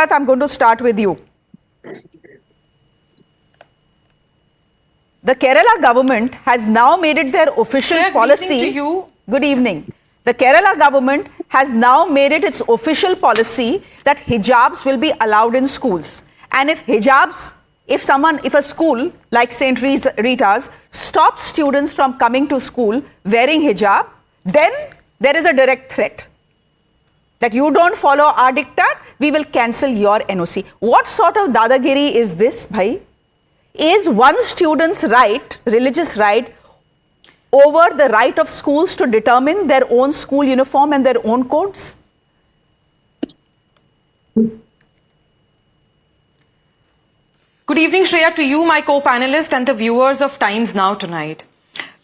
Nikhat, I'm going to start with you. The Kerala government has now made it their official policy. Good evening to you. Good evening. The Kerala government has now made it its official policy that hijabs will be allowed in schools. And if hijabs, if a school like St. Rita's stops students from coming to school wearing hijab, then there is a direct threat that you don't follow our diktat, we will cancel your NOC. What sort of dadagiri is this, bhai? Is one student's right, religious right, over the right of schools to determine their own school uniform and their own codes? Good evening, Shreya, to you, my co-panelist, and the viewers of Times Now tonight.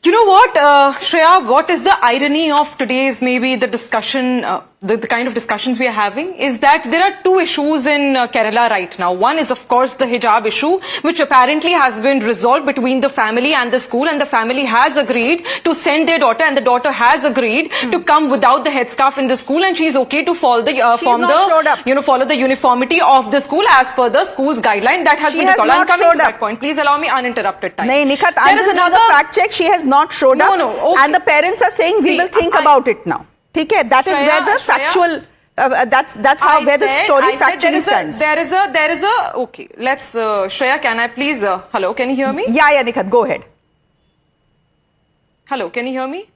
You know what, Shreya, what is the irony of today's maybe the discussion, the kind of discussions we are having, is that there are two issues in Kerala right now. One is, of course, the hijab issue, which apparently has been resolved between the family and the school, and the family has agreed to send their daughter, and the daughter has agreed to come without the headscarf in the school, and she's okay to follow the follow the uniformity of the school as per the school's guideline. That has been resolved. I'm coming to that point. Please allow me uninterrupted time. No, Nikhat, I'm just doing a fact check. She has not showed up. Okay. And the parents are saying we will think about it now. Okay, that is where the factual. That's how where the story factually stands. There is a. Okay, let's. Shreya, can I please? Hello, can you hear me? Yeah, Nikhat, go ahead. Hello, can you hear me?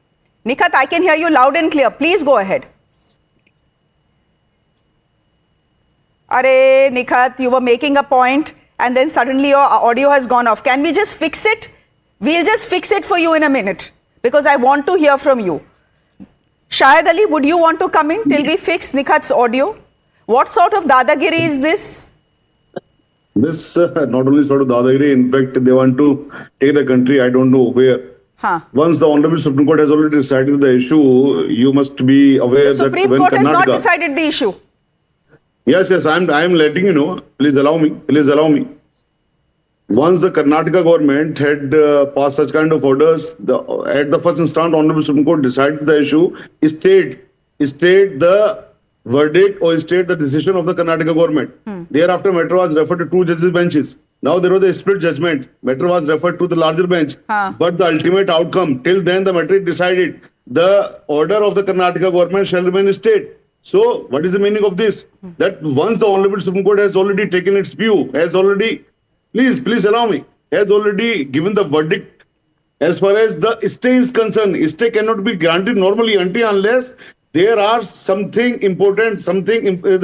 Nikhat, I can hear you loud and clear. Please go ahead. Arey, Nikhat, you were making a point and then suddenly your audio has gone off. Can we just fix it? We'll just fix it for you in a minute because I want to hear from you. Shahid Ali, would you want to come in till we fix Nikhat's audio? What sort of dadagiri is this? This not only sort of dadagiri, in fact, they want to take the country, I don't know where. Once the Honorable Supreme Court has already decided the issue, you must be aware that when Supreme Court has not decided the issue. Yes, I am letting you know. Please allow me. Once the Karnataka government had passed such kind of orders, at the first instance, Honorable Supreme Court decided the issue, stayed the verdict or stayed the decision of the Karnataka government. Thereafter, matter was referred to two judges' benches. Now there was a split judgment. Matter was referred to the larger bench. But the ultimate outcome, till then the matter decided, the order of the Karnataka government shall remain stayed. So, what is the meaning of this? That once the Honorable Supreme Court has already taken its view, please allow me, has already given the verdict as far as the stay is concerned. Stay cannot be granted normally unless there are something important, something which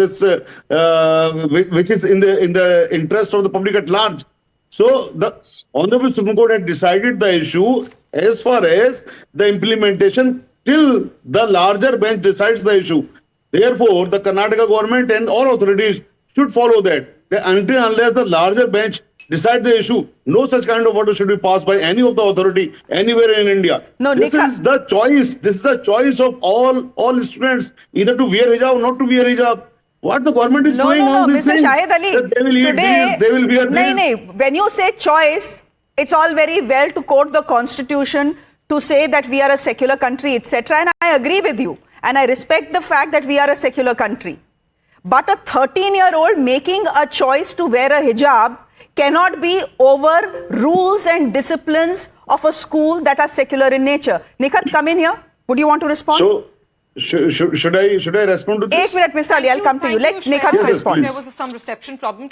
is in the interest of the public at large. So the Honorable Supreme Court had decided the issue as far as the implementation till the larger bench decides the issue. Therefore, the Karnataka government and all authorities should follow that. Until unless the larger bench decide the issue, no such kind of order should be passed by any of the authority anywhere in India. No, this is the choice. This is the choice of all students, either to wear hijab or not to wear hijab. What the government is doing on this thing? Mr. Shahid Ali, they will eat this, they will wear this. When you say choice, it's all very well to quote the constitution to say that we are a secular country, etc. And I agree with you. And I respect the fact that we are a secular country. But a 13-year-old making a choice to wear a hijab cannot be over rules and disciplines of a school that are secular in nature. Nikhat, come in here. Would you want to respond? So, should I respond to this? 1 minute, Mr. Ali, I'll come to you. Let Nikhat respond. There was some reception problem.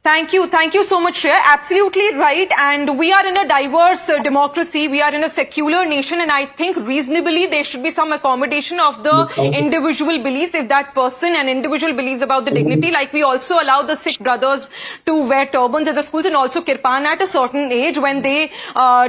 Thank you so much, Shreya. Absolutely right. And we are in a diverse democracy. We are in a secular nation. And I think reasonably there should be some accommodation of the individual beliefs. If that person and individual believes about the dignity, like we also allow the Sikh brothers to wear turbans at the schools and also kirpan at a certain age when they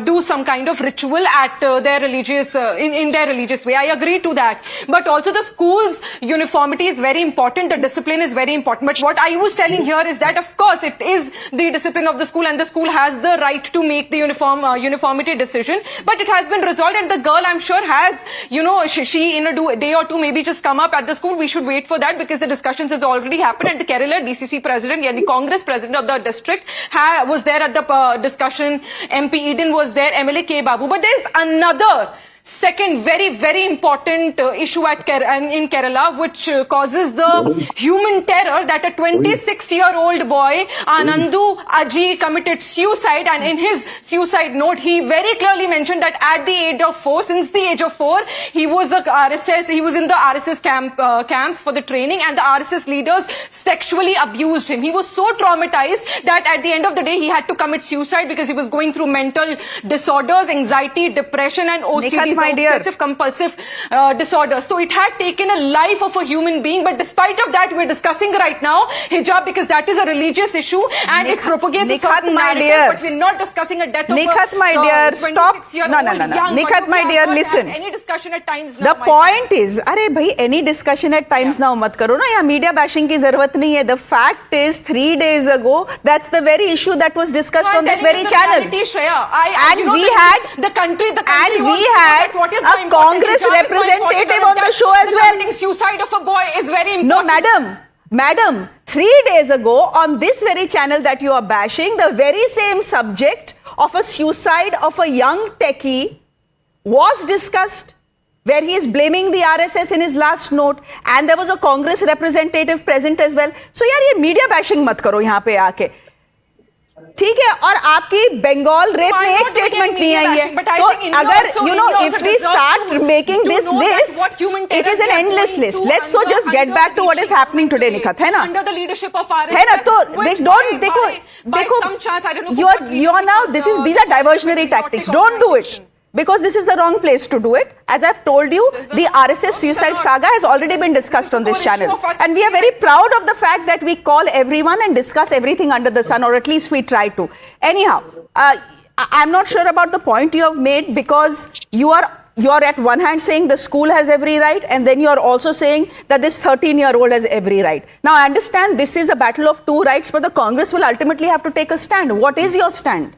do some kind of ritual at their religious, in their religious way. I agree to that. But also the school's uniformity is very important. The discipline is very important. But what I was telling here is that, of course, it is the discipline of the school and the school has the right to make the uniformity decision. But it has been resolved and the girl, I'm sure, has, she in a day or two maybe just come up at the school. We should wait for that because the discussions has already happened and the Kerala DCC president and the Congress president of the district was there at the discussion. MP Eden was there, MLA K. Babu. But there's another Second, very, very important issue in Kerala, which causes the human terror, that a 26-year-old boy, Anandu Aji, committed suicide, and in his suicide note, he very clearly mentioned that at the age of 4, since the age of 4, he was in the RSS camps for the training, and the RSS leaders sexually abused him. He was so traumatized that at the end of the day, he had to commit suicide because he was going through mental disorders, anxiety, depression, and OCD. My dear. Obsessive compulsive disorders. So it had taken a life of a human being, but despite of that, we're discussing right now hijab because that is a religious issue and it propagates a certain my narrative, dear. but we're not discussing a death Nikhat, of a my dear, stop. 26-year-old No. young Nikhat, boy. my We dear, have not listen. had any discussion at times The now, my point is, अरे भाई, any discussion at times now मत करो ना, यहाँ media bashing की जरूरत नहीं है. The fact is, 3 days ago, that's the very issue that was discussed I'm on this telling you very the channel. reality, Shreya. And you know we the- had- the country and wants we to know had that what is a more important. Congress Hijab is more representative important on the than show as the well. committing suicide of a boy is very No, important. madam, 3 days ago on this very channel that you are bashing, the very same subject of a suicide of a young techie was discussed, where he is blaming the RSS in his last note, and there was a Congress representative present as well. So यार ये media bashing मत करो यहाँ पे आके. ठीक है, और आपकी बंगाल रेप में एक स्टेटमेंट नहीं आई है, तो अगर you know if we start making this list, it is an endless list. Let's so just get back to what is happening today, Nikhat, है ना? Under the leadership of RSS, है ना? तो which don't by देखो some chance, I don't know for what reason, you're now but, these are diversionary tactics. Don't do it. Because this is the wrong place to do it. As I've told you, the RSS suicide saga has already been discussed on this channel. And we are very proud of the fact that we call everyone and discuss everything under the sun, or at least we try to. Anyhow, I'm not sure about the point you have made, because you're at one hand saying the school has every right, and then you're also saying that this 13-year-old has every right. Now, I understand this is a battle of two rights, but the Congress will ultimately have to take a stand. What is your stand?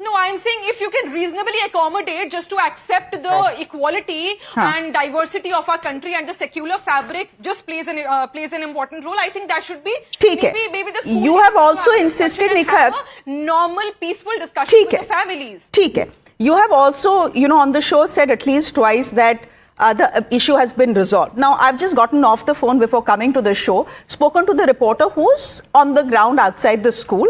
No, I'm saying if you can reasonably accommodate just to accept the equality and diversity of our country, and the secular fabric just plays an important role, I think that should be. ठीक है. Maybe the school You needs have to also have a insisted, discussion and Nikhat. have a normal, peaceful discussion ठीक with है. the families. ठीक है. You have also, on the show said at least twice that the issue has been resolved. Now, I've just gotten off the phone before coming to the show, spoken to the reporter who's on the ground outside the school.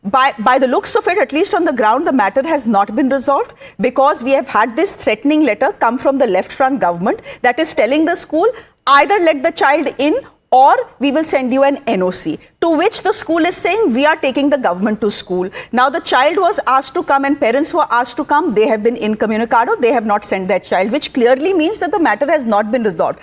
By the looks of it, at least on the ground, the matter has not been resolved, because we have had this threatening letter come from the left front government that is telling the school either let the child in or we will send you an NOC, to which the school is saying we are taking the government to school. Now the child was asked to come and parents were asked to come. They have been incommunicado. They have not sent their child, which clearly means that the matter has not been resolved.